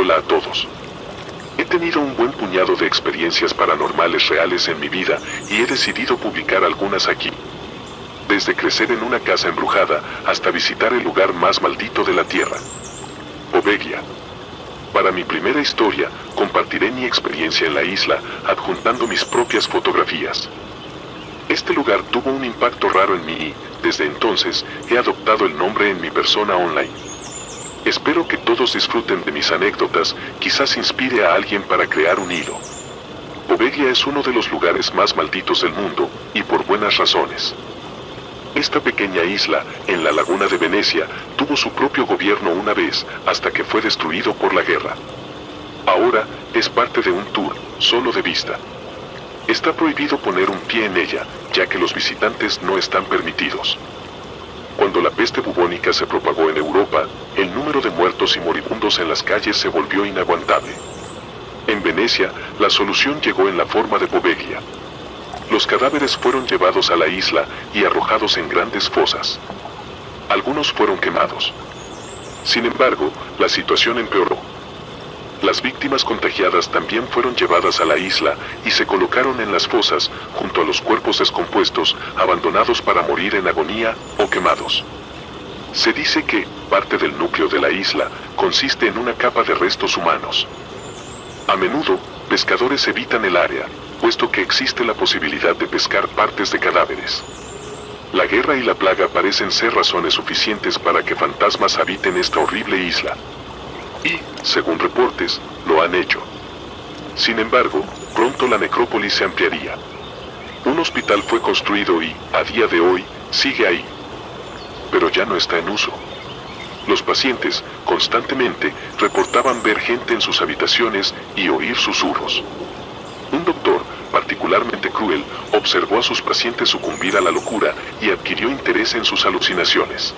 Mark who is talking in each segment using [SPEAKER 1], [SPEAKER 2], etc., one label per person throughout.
[SPEAKER 1] Hola a todos. He tenido un buen puñado de experiencias paranormales reales en mi vida y he decidido publicar algunas aquí. Desde crecer en una casa embrujada hasta visitar el lugar más maldito de la tierra. Poveglia. Para mi primera historia, compartiré mi experiencia en la isla, adjuntando mis propias fotografías. Este lugar tuvo un impacto raro en mí y, desde entonces, he adoptado el nombre en mi persona online. Espero que todos disfruten de mis anécdotas, quizás inspire a alguien para crear un hilo. Poveglia es uno de los lugares más malditos del mundo, y por buenas razones. Esta pequeña isla, en la laguna de Venecia, tuvo su propio gobierno una vez, hasta que fue destruido por la guerra. Ahora, es parte de un tour, solo de vista. Está prohibido poner un pie en ella, ya que los visitantes no están permitidos. Cuando la peste bubónica se propagó en Europa, el número de muertos y moribundos en las calles se volvió inaguantable. En Venecia, la solución llegó en la forma de Poveglia. Los cadáveres fueron llevados a la isla y arrojados en grandes fosas. Algunos fueron quemados. Sin embargo, la situación empeoró. Las víctimas contagiadas también fueron llevadas a la isla y se colocaron en las fosas, junto a los cuerpos descompuestos, abandonados para morir en agonía o quemados. Se dice que parte del núcleo de la isla consiste en una capa de restos humanos. A menudo, pescadores evitan el área, puesto que existe la posibilidad de pescar partes de cadáveres. La guerra y la plaga parecen ser razones suficientes para que fantasmas habiten esta horrible isla. Y, según reportes, lo han hecho. Sin embargo, pronto la necrópolis se ampliaría. Un hospital fue construido y, a día de hoy, sigue ahí. Pero ya no está en uso. Los pacientes, constantemente, reportaban ver gente en sus habitaciones y oír susurros. Un doctor, particularmente cruel, observó a sus pacientes sucumbir a la locura y adquirió interés en sus alucinaciones.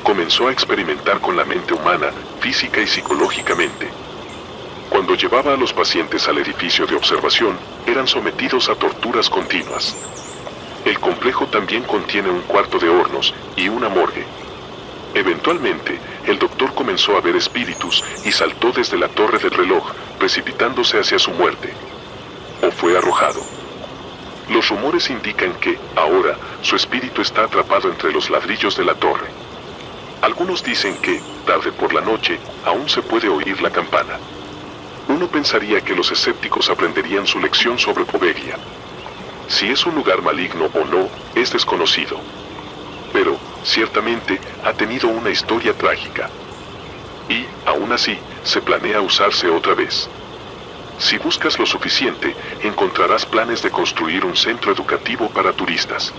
[SPEAKER 1] Comenzó a experimentar con la mente humana, física y psicológicamente. Cuando llevaba a los pacientes al edificio de observación, eran sometidos a torturas continuas. El complejo también contiene un cuarto de hornos y una morgue. Eventualmente, el doctor comenzó a ver espíritus y saltó desde la torre del reloj, precipitándose hacia su muerte. O fue arrojado. Los rumores indican que, ahora, su espíritu está atrapado entre los ladrillos de la torre. Algunos dicen que, tarde por la noche, aún se puede oír la campana. Uno pensaría que los escépticos aprenderían su lección sobre Poveglia. Si es un lugar maligno o no, es desconocido. Pero, ciertamente, ha tenido una historia trágica. Y, aún así, se planea usarse otra vez. Si buscas lo suficiente, encontrarás planes de construir un centro educativo para turistas.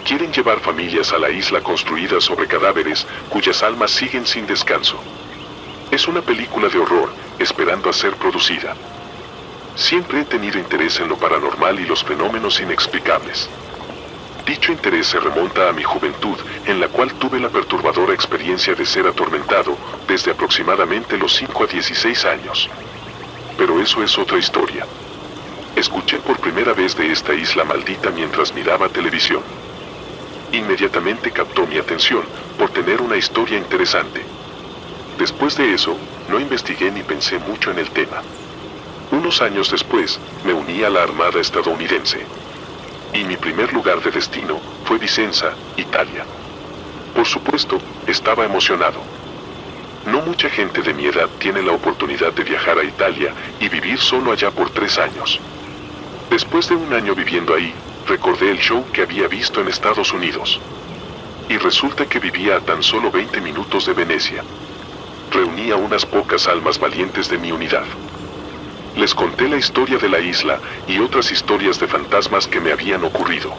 [SPEAKER 1] Quieren llevar familias a la isla construida sobre cadáveres cuyas almas siguen sin descanso. Es una película de horror, esperando a ser producida. Siempre he tenido interés en lo paranormal y los fenómenos inexplicables. Dicho interés se remonta a mi juventud, en la cual tuve la perturbadora experiencia de ser atormentado desde aproximadamente los 5 a 16 años. Pero eso es otra historia. Escuché por primera vez de esta isla maldita mientras miraba televisión. Inmediatamente captó mi atención, por tener una historia interesante. Después de eso, no investigué ni pensé mucho en el tema. Unos años después, me uní a la Armada estadounidense. Y mi primer lugar de destino fue Vicenza, Italia. Por supuesto, estaba emocionado. No mucha gente de mi edad tiene la oportunidad de viajar a Italia y vivir solo allá por 3 años. Después de un año viviendo ahí, recordé el show que había visto en Estados Unidos. Y resulta que vivía a tan solo 20 minutos de Venecia. Reuní a unas pocas almas valientes de mi unidad. Les conté la historia de la isla y otras historias de fantasmas que me habían ocurrido.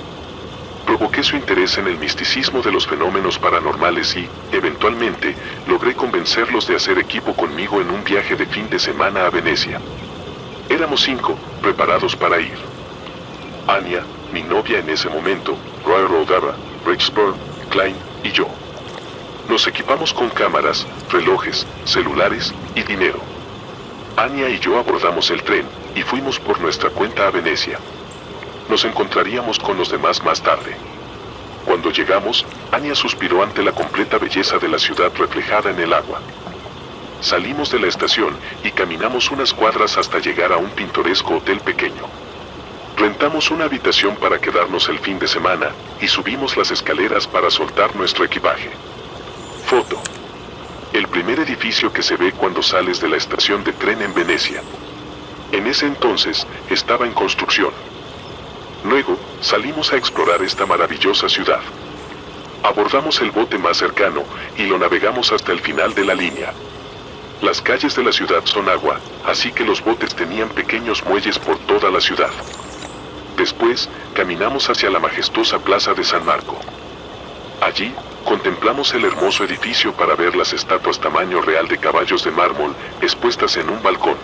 [SPEAKER 1] Provoqué su interés en el misticismo de los fenómenos paranormales y, eventualmente, logré convencerlos de hacer equipo conmigo en un viaje de fin de semana a Venecia. Éramos 5, preparados para ir. Anya, mi novia en ese momento, Roy Rodara, Rexburg, Klein y yo. Nos equipamos con cámaras, relojes, celulares y dinero. Anya y yo abordamos el tren y fuimos por nuestra cuenta a Venecia. Nos encontraríamos con los demás más tarde. Cuando llegamos, Anya suspiró ante la completa belleza de la ciudad reflejada en el agua. Salimos de la estación y caminamos unas cuadras hasta llegar a un pintoresco hotel pequeño. Rentamos una habitación para quedarnos el fin de semana y subimos las escaleras para soltar nuestro equipaje. Foto. El primer edificio que se ve cuando sales de la estación de tren en Venecia. En ese entonces estaba en construcción. Luego salimos a explorar esta maravillosa ciudad. Abordamos el bote más cercano y lo navegamos hasta el final de la línea. Las calles de la ciudad son agua, así que los botes tenían pequeños muelles por toda la ciudad. Después, caminamos hacia la majestuosa plaza de San Marco. Allí, contemplamos el hermoso edificio para ver las estatuas tamaño real de caballos de mármol expuestas en un balcón.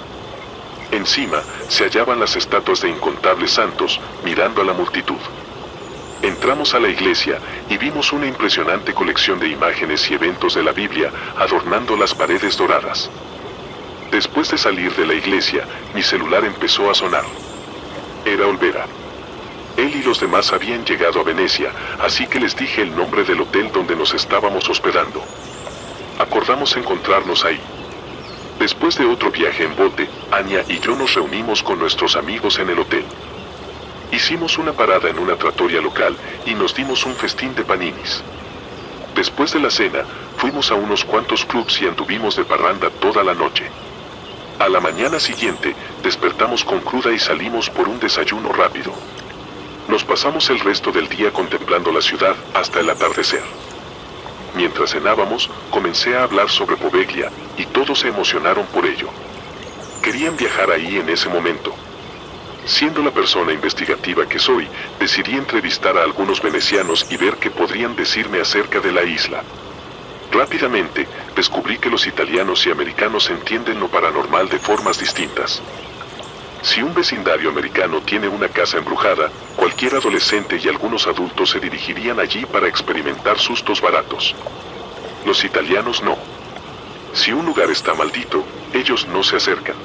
[SPEAKER 1] Encima, se hallaban las estatuas de incontables santos, mirando a la multitud. Entramos a la iglesia y vimos una impresionante colección de imágenes y eventos de la Biblia adornando las paredes doradas. Después de salir de la iglesia, mi celular empezó a sonar. Era Olvera. Él y los demás habían llegado a Venecia, así que les dije el nombre del hotel donde nos estábamos hospedando. Acordamos encontrarnos ahí. Después de otro viaje en bote, Anya y yo nos reunimos con nuestros amigos en el hotel. Hicimos una parada en una trattoria local y nos dimos un festín de paninis. Después de la cena, fuimos a unos cuantos clubs y anduvimos de parranda toda la noche. A la mañana siguiente, despertamos con cruda y salimos por un desayuno rápido. Nos pasamos el resto del día contemplando la ciudad hasta el atardecer. Mientras cenábamos, comencé a hablar sobre Poveglia, y todos se emocionaron por ello. Querían viajar ahí en ese momento. Siendo la persona investigativa que soy, decidí entrevistar a algunos venecianos y ver qué podrían decirme acerca de la isla. Rápidamente, descubrí que los italianos y americanos entienden lo paranormal de formas distintas. Si un vecindario americano tiene una casa embrujada, cualquier adolescente y algunos adultos se dirigirían allí para experimentar sustos baratos. Los italianos no. Si un lugar está maldito, ellos no se acercan.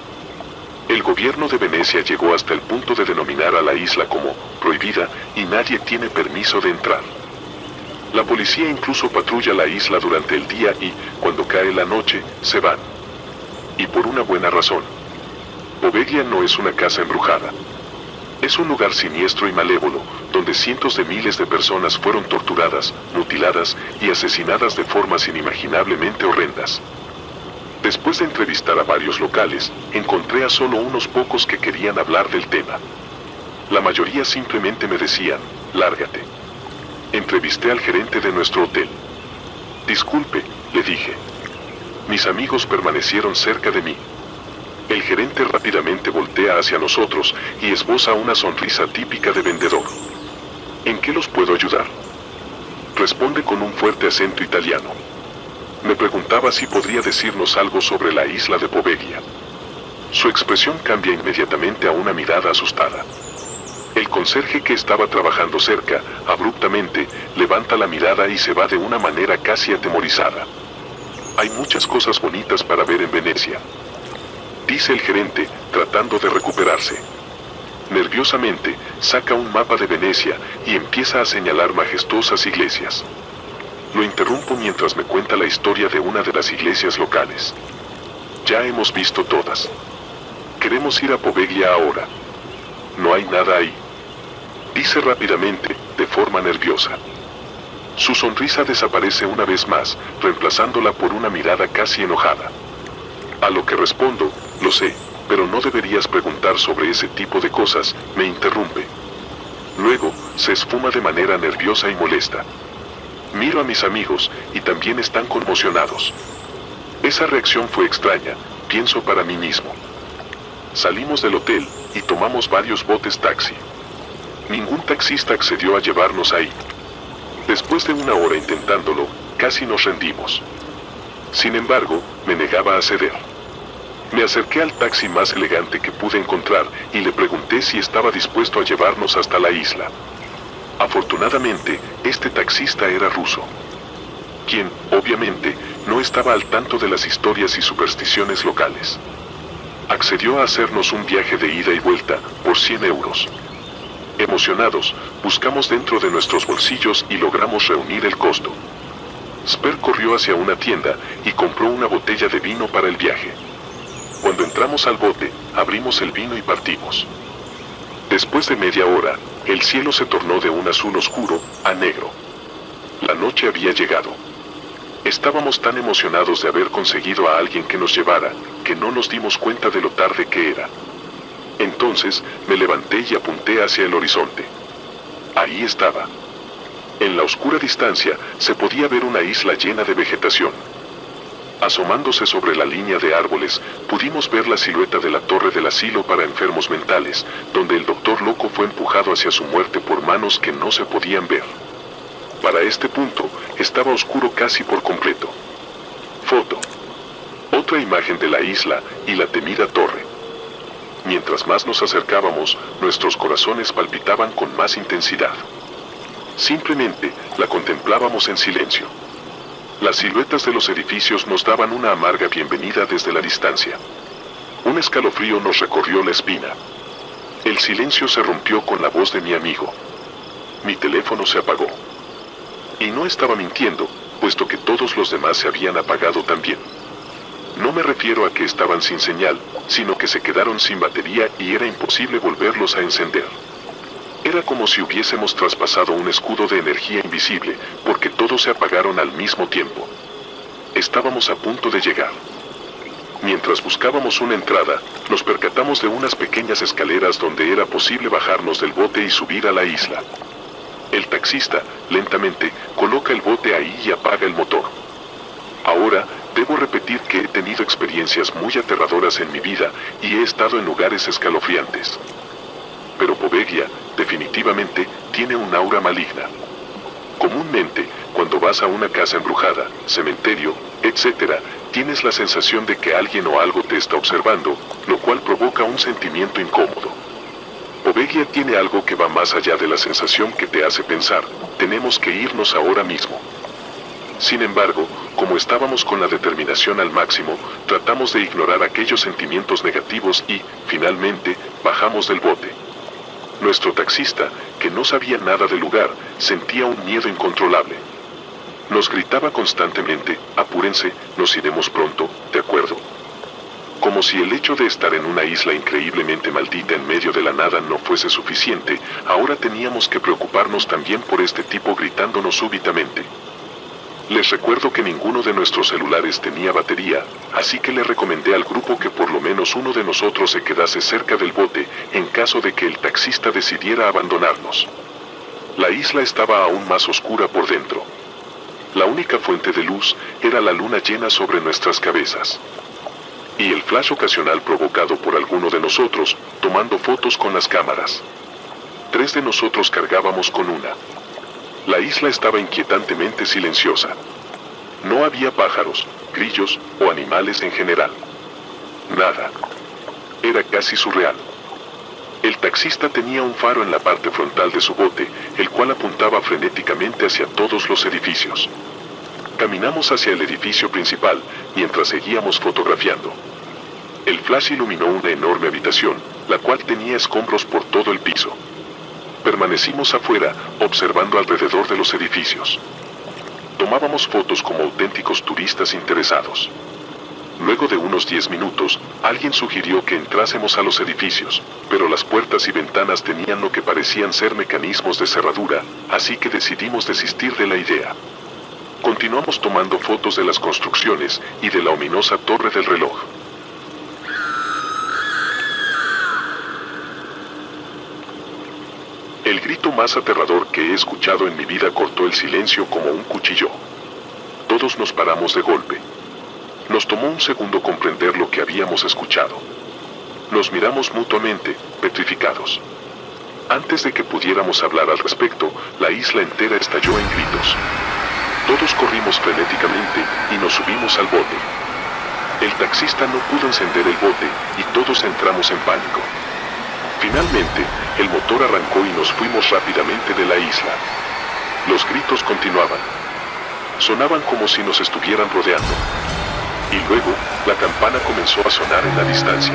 [SPEAKER 1] El gobierno de Venecia llegó hasta el punto de denominar a la isla como prohibida y nadie tiene permiso de entrar. La policía incluso patrulla la isla durante el día y, cuando cae la noche, se van. Y por una buena razón. Poveglia no es una casa embrujada. Es un lugar siniestro y malévolo, donde cientos de miles de personas fueron torturadas, mutiladas y asesinadas de formas inimaginablemente horrendas. Después de entrevistar a varios locales, encontré a solo unos pocos que querían hablar del tema. La mayoría simplemente me decían, lárgate. Entrevisté al gerente de nuestro hotel. Disculpe, le dije. Mis amigos permanecieron cerca de mí. El gerente rápidamente voltea hacia nosotros y esboza una sonrisa típica de vendedor. ¿En qué los puedo ayudar? Responde con un fuerte acento italiano. Me preguntaba si podría decirnos algo sobre la isla de Poveglia. Su expresión cambia inmediatamente a una mirada asustada. El conserje que estaba trabajando cerca, abruptamente, levanta la mirada y se va de una manera casi atemorizada. Hay muchas cosas bonitas para ver en Venecia, dice el gerente, tratando de recuperarse. Nerviosamente, saca un mapa de Venecia y empieza a señalar majestuosas iglesias. Lo interrumpo mientras me cuenta la historia de una de las iglesias locales. Ya hemos visto todas. Queremos ir a Poveglia ahora. No hay nada ahí. Dice rápidamente, de forma nerviosa. Su sonrisa desaparece una vez más, reemplazándola por una mirada casi enojada. A lo que respondo, lo sé, pero no deberías preguntar sobre ese tipo de cosas, me interrumpe. Luego, se esfuma de manera nerviosa y molesta. Miro a mis amigos, y también están conmocionados. Esa reacción fue extraña, pienso para mí mismo. Salimos del hotel, y tomamos varios botes taxi. Ningún taxista accedió a llevarnos ahí. Después de una hora intentándolo, casi nos rendimos. Sin embargo, me negaba a ceder. Me acerqué al taxi más elegante que pude encontrar, y le pregunté si estaba dispuesto a llevarnos hasta la isla. Afortunadamente, este taxista era ruso, quien, obviamente, no estaba al tanto de las historias y supersticiones locales. Accedió a hacernos un viaje de ida y vuelta, por 100 euros. Emocionados, buscamos dentro de nuestros bolsillos y logramos reunir el costo. Sper corrió hacia una tienda y compró una botella de vino para el viaje. Cuando entramos al bote, abrimos el vino y partimos. Después de media hora, el cielo se tornó de un azul oscuro a negro. La noche había llegado. Estábamos tan emocionados de haber conseguido a alguien que nos llevara, que no nos dimos cuenta de lo tarde que era. Entonces, me levanté y apunté hacia el horizonte. Ahí estaba. En la oscura distancia, se podía ver una isla llena de vegetación. Asomándose sobre la línea de árboles, pudimos ver la silueta de la torre del asilo para enfermos mentales, donde el doctor loco fue empujado hacia su muerte por manos que no se podían ver. Para este punto, estaba oscuro casi por completo. Foto. Otra imagen de la isla y la temida torre. Mientras más nos acercábamos, nuestros corazones palpitaban con más intensidad. Simplemente, la contemplábamos en silencio. Las siluetas de los edificios nos daban una amarga bienvenida desde la distancia. Un escalofrío nos recorrió la espina. El silencio se rompió con la voz de mi amigo. Mi teléfono se apagó. Y no estaba mintiendo, puesto que todos los demás se habían apagado también. No me refiero a que estaban sin señal, sino que se quedaron sin batería y era imposible volverlos a encender. Era como si hubiésemos traspasado un escudo de energía invisible, porque todos se apagaron al mismo tiempo. Estábamos a punto de llegar. Mientras buscábamos una entrada, nos percatamos de unas pequeñas escaleras donde era posible bajarnos del bote y subir a la isla. El taxista, lentamente, coloca el bote ahí y apaga el motor. Ahora, debo repetir que he tenido experiencias muy aterradoras en mi vida y he estado en lugares escalofriantes. Pero Poveglia, definitivamente, tiene un aura maligna. Comúnmente, cuando vas a una casa embrujada, cementerio, etc., tienes la sensación de que alguien o algo te está observando, lo cual provoca un sentimiento incómodo. Poveglia tiene algo que va más allá de la sensación que te hace pensar, tenemos que irnos ahora mismo. Sin embargo, como estábamos con la determinación al máximo, tratamos de ignorar aquellos sentimientos negativos y, finalmente, bajamos del bote. Nuestro taxista, que no sabía nada del lugar, sentía un miedo incontrolable. Nos gritaba constantemente, apúrense, nos iremos pronto, ¿de acuerdo? Como si el hecho de estar en una isla increíblemente maldita en medio de la nada no fuese suficiente, ahora teníamos que preocuparnos también por este tipo gritándonos súbitamente. Les recuerdo que ninguno de nuestros celulares tenía batería, así que le recomendé al grupo que por lo menos uno de nosotros se quedase cerca del bote, en caso de que el taxista decidiera abandonarnos. La isla estaba aún más oscura por dentro. La única fuente de luz era la luna llena sobre nuestras cabezas. Y el flash ocasional provocado por alguno de nosotros, tomando fotos con las cámaras. 3 de nosotros cargábamos con una. La isla estaba inquietantemente silenciosa. No había pájaros, grillos o animales en general. Nada. Era casi surreal. El taxista tenía un faro en la parte frontal de su bote, el cual apuntaba frenéticamente hacia todos los edificios. Caminamos hacia el edificio principal, mientras seguíamos fotografiando. El flash iluminó una enorme habitación, la cual tenía escombros por todo el piso. Permanecimos afuera, observando alrededor de los edificios. Tomábamos fotos como auténticos turistas interesados. Luego de unos 10 minutos, alguien sugirió que entrásemos a los edificios, pero las puertas y ventanas tenían lo que parecían ser mecanismos de cerradura, así que decidimos desistir de la idea. Continuamos tomando fotos de las construcciones y de la ominosa torre del reloj. El grito más aterrador que he escuchado en mi vida cortó el silencio como un cuchillo. Todos nos paramos de golpe. Nos tomó un segundo comprender lo que habíamos escuchado. Nos miramos mutuamente, petrificados. Antes de que pudiéramos hablar al respecto, la isla entera estalló en gritos. Todos corrimos frenéticamente y nos subimos al bote. El taxista no pudo encender el bote y todos entramos en pánico. Finalmente, el motor arrancó y nos fuimos rápidamente de la isla. Los gritos continuaban. Sonaban como si nos estuvieran rodeando. Y luego, la campana comenzó a sonar en la distancia.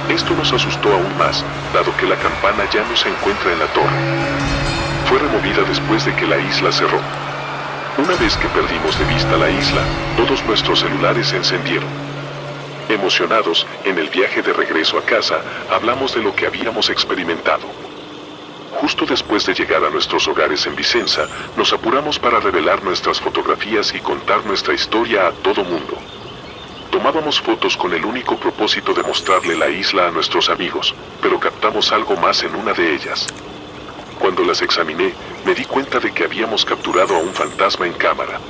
[SPEAKER 1] Esto nos asustó aún más, dado que la campana ya no se encuentra en la torre. Fue removida después de que la isla cerró. Una vez que perdimos de vista la isla, todos nuestros celulares se encendieron. Emocionados, en el viaje de regreso a casa, hablamos de lo que habíamos experimentado. Justo después de llegar a nuestros hogares en Vicenza, nos apuramos para revelar nuestras fotografías y contar nuestra historia a todo mundo. Tomábamos fotos con el único propósito de mostrarle la isla a nuestros amigos, pero captamos algo más en una de ellas. Cuando las examiné, me di cuenta de que habíamos capturado a un fantasma en cámara.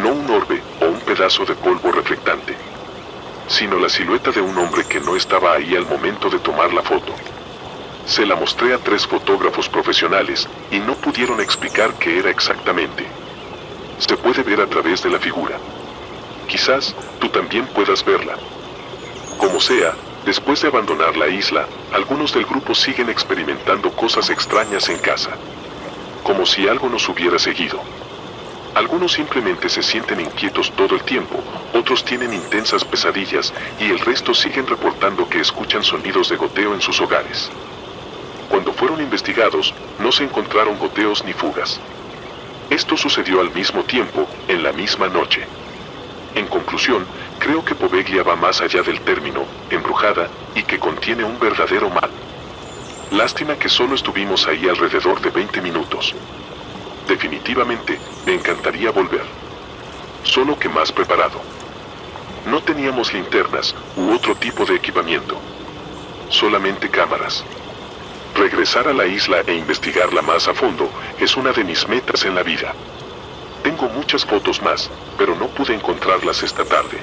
[SPEAKER 1] No un orbe o un pedazo de polvo reflectante, sino la silueta de un hombre que no estaba ahí al momento de tomar la foto. Se la mostré a 3 fotógrafos profesionales y no pudieron explicar qué era exactamente. Se puede ver a través de la figura. Quizás tú también puedas verla. Como sea, después de abandonar la isla, algunos del grupo siguen experimentando cosas extrañas en casa. Como si algo nos hubiera seguido. Algunos simplemente se sienten inquietos todo el tiempo, otros tienen intensas pesadillas y el resto siguen reportando que escuchan sonidos de goteo en sus hogares. Cuando fueron investigados, no se encontraron goteos ni fugas. Esto sucedió al mismo tiempo, en la misma noche. En conclusión, creo que Poveglia va más allá del término embrujada y que contiene un verdadero mal. Lástima que solo estuvimos ahí alrededor de 20 minutos. Definitivamente, me encantaría volver. Solo que más preparado. No teníamos linternas u otro tipo de equipamiento. Solamente cámaras. Regresar a la isla e investigarla más a fondo es una de mis metas en la vida. Tengo muchas fotos más, pero no pude encontrarlas esta tarde.